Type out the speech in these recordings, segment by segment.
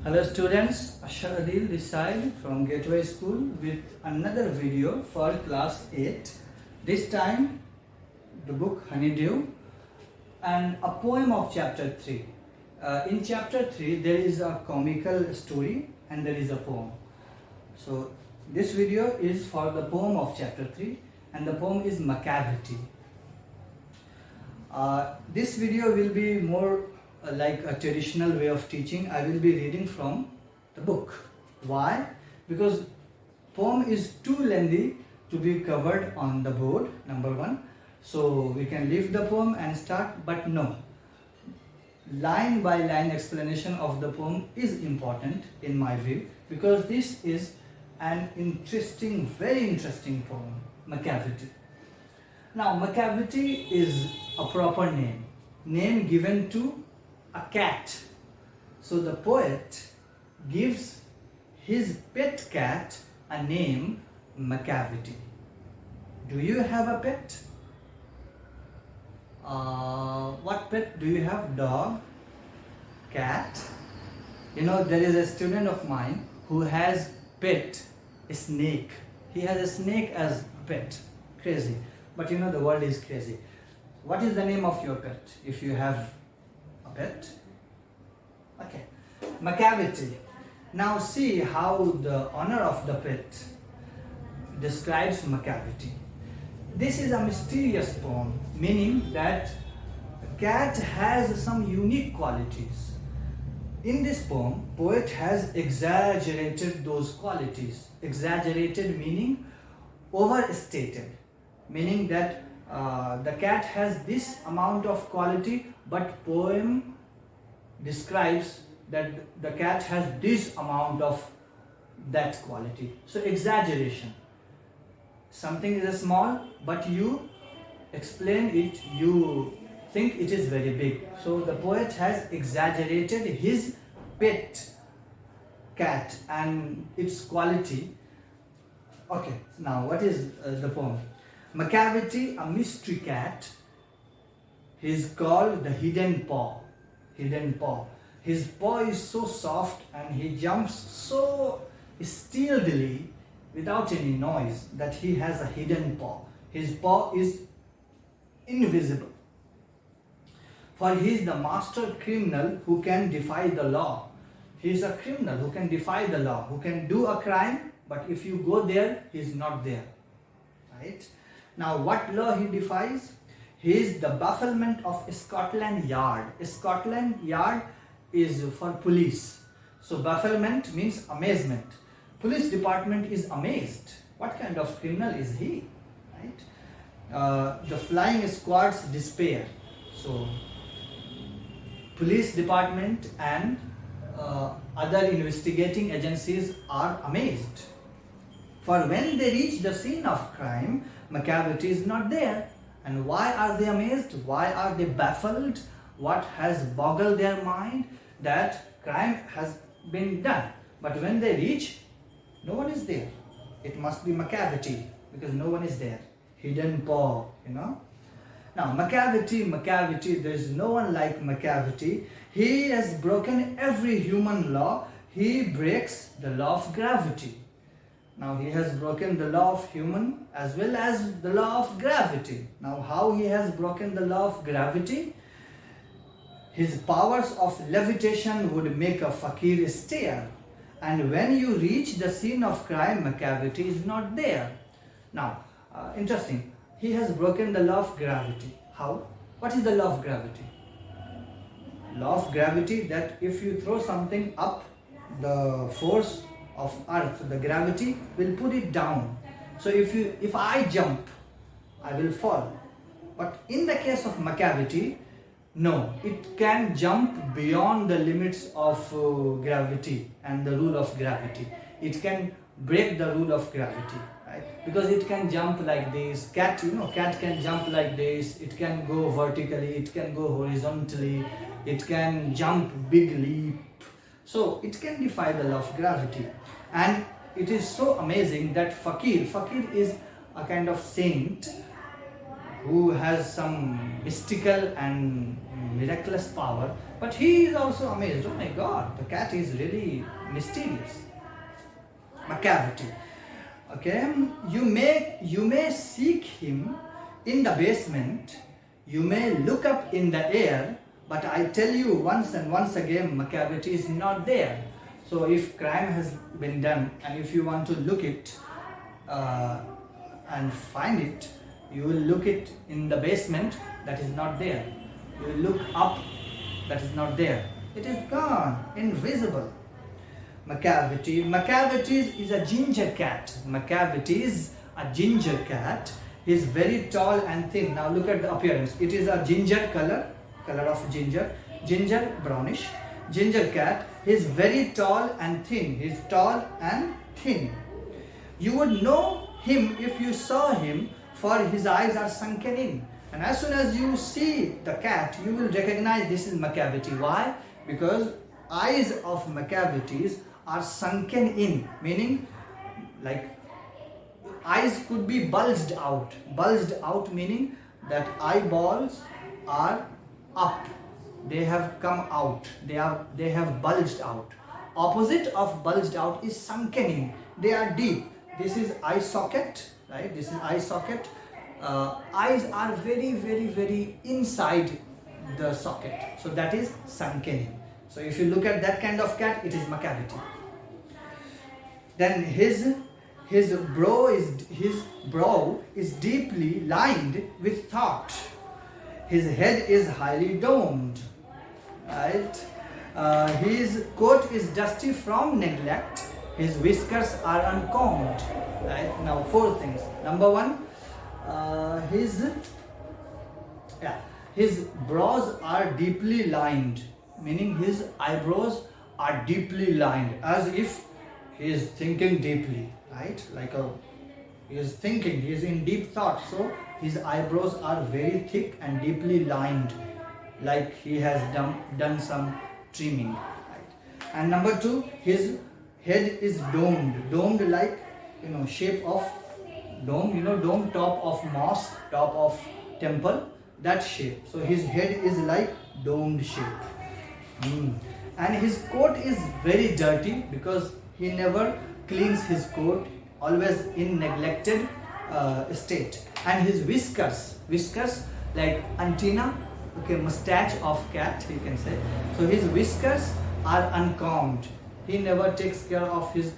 Hello students, Ashadil this side from Gateway School with another video for class 8. This time the book Honeydew and a poem of chapter 3. In chapter 3 there is a comical story and there is a poem. So this video is for the poem of chapter 3 and the poem is Macavity. This video will be more like a traditional way of teaching. I will be reading from the book. Why? Because poem is too lengthy to be covered on the board, number one. So we can leave the poem and start, but no. Line by line explanation of the poem is important in my view, because this is an interesting, very interesting poem, Macavity. Now, Macavity is a proper name given to a cat. So the poet gives his pet cat a name, Macavity. Do you have a pet? What pet do you have? Dog? Cat? You know, there is a student of mine who has pet a snake. He has a snake as pet. Crazy. But you know, the world is crazy. What is the name of your pet if you have a pet? Okay. Macavity. Now see how the owner of the pet describes Macavity. This is a mysterious poem, meaning that the cat has some unique qualities. In this poem, poet has exaggerated those qualities. Exaggerated meaning overstated, meaning that the cat has this amount of quality, but poem describes that the cat has this amount of that quality. So exaggeration. Something is small, but you explain it, you think it is very big. So the poet has exaggerated his pet cat and its quality. Okay, now what is the poem? Macavity, a mystery cat. He is called the hidden paw. Hidden paw. His paw is so soft and he jumps so stealthily without any noise that he has a hidden paw. His paw is invisible. For he is the master criminal who can defy the law. He is a criminal who can defy the law, who can do a crime, but if you go there, he is not there. Right? Now, what law he defies? He is the bafflement of Scotland Yard. Scotland Yard is for police. So bafflement means amazement. Police department is amazed. What kind of criminal is he? Right? The flying squad's despair. So police department and other investigating agencies are amazed. For when they reach the scene of crime, Macavity is not there. And why are they amazed? Why are they baffled? What has boggled their mind? That crime has been done. But when they reach, no one is there. It must be Macavity, because no one is there. Hidden paw, you know. Now, Macavity, there is no one like Macavity. He has broken every human law. He breaks the law of gravity. Now, he has broken the law of human as well as the law of gravity. Now, how he has broken the law of gravity? His powers of levitation would make a fakir stare. And when you reach the scene of crime, Macavity is not there. Now, interesting. He has broken the law of gravity. How? What is the law of gravity? Law of gravity, that if you throw something up, the force of earth, the gravity will put it down. So if I jump, I will fall. But in the case of Macavity, no, it can jump beyond the limits of gravity and the rule of gravity. It can break the rule of gravity, right? Because it can jump like this. Cat can jump like this. It can go vertically. It can go horizontally. It can jump big leap. So it can defy the law of gravity. And it is so amazing that fakir is a kind of saint who has some mystical and miraculous power, but he is also amazed. Oh my God, the cat is really mysterious. Macavity. Okay, you may seek him in the basement, you may look up in the air, but I tell you once and once again, Macavity is not there. So if crime has been done and if you want to look it and find it, you will look it in the basement, that is not there. You will look up, that is not there. It is gone, invisible. Macavity. Macavity is a ginger cat. Macavity is a ginger cat. He is very tall and thin. Now look at the appearance. It is a ginger color of ginger brownish. Ginger cat. He is very tall and thin. He is tall and thin. You would know him if you saw him, for his eyes are sunken in. And as soon as you see the cat, you will recognize this is Macavity. Why? Because eyes of Macavities are sunken in, meaning like eyes could be bulged out. Bulged out meaning that eyeballs are up. They have come out. They have bulged out. Opposite of bulged out is sunken in. They are deep. This is eye socket, right? This is eye socket. Eyes are very, very, very inside the socket. So that is sunken in. So if you look at that kind of cat, it is Macavity. Then his brow is deeply lined with thought. His head is highly domed, right? His coat is dusty from neglect. His whiskers are uncombed, right? Now 4 things. Number 1, his brows are deeply lined, meaning his eyebrows are deeply lined, as if he is thinking deeply, right? He is thinking, he is in deep thought. So his eyebrows are very thick and deeply lined, like he has done some trimming, right? And number 2, his head is domed like, shape of dome, dome, top of mosque, top of temple, that shape. So his head is like domed shape. And his coat is very dirty because he never cleans his coat, always in neglected state. And his whiskers like antenna, mustache of cat, you can say. So his whiskers are uncombed. He never takes care of his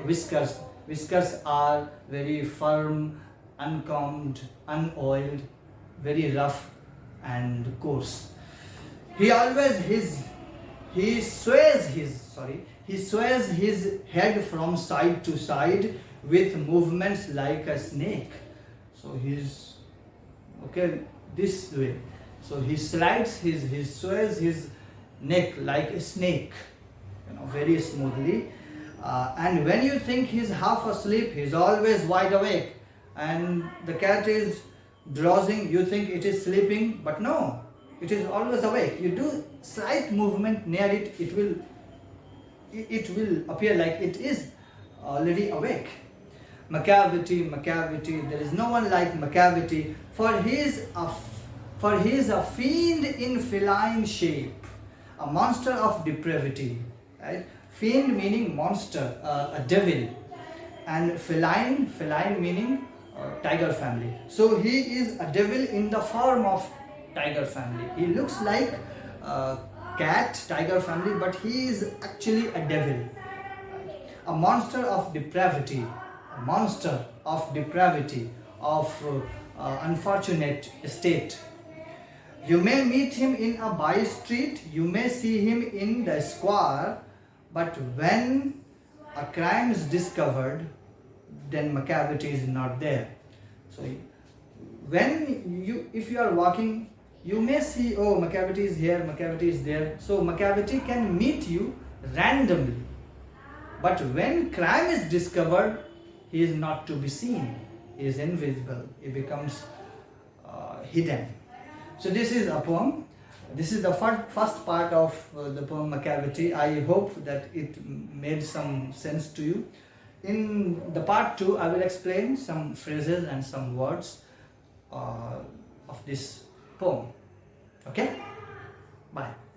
whiskers. Whiskers are very firm, uncombed, unoiled, very rough and coarse. He sways his head from side to side with movements like a snake. So he's this way. So he sways his neck like a snake, very smoothly. And when you think he's half asleep, he's always wide awake. And the cat is drowsing, you think it is sleeping, but no, it is always awake. You do slight movement near it, it will appear like it is already awake. Macavity, there is no one like Macavity, for he is a fiend in feline shape, a monster of depravity, right? Fiend meaning monster, a devil, and feline meaning tiger family. So he is a devil in the form of tiger family. He looks like cat, tiger family, but he is actually a devil, a monster of depravity, of unfortunate state. You may meet him in a by street, you may see him in the square, but when a crime is discovered, then Macavity is not there. So if you are walking, you may see, oh, Macavity is here, Macavity is there. So Macavity can meet you randomly. But when crime is discovered, he is not to be seen. He is invisible. He becomes hidden. So this is a poem. This is the first part of the poem Macavity. I hope that it made some sense to you. In the part 2, I will explain some phrases and some words of this poem. Okay? Bye.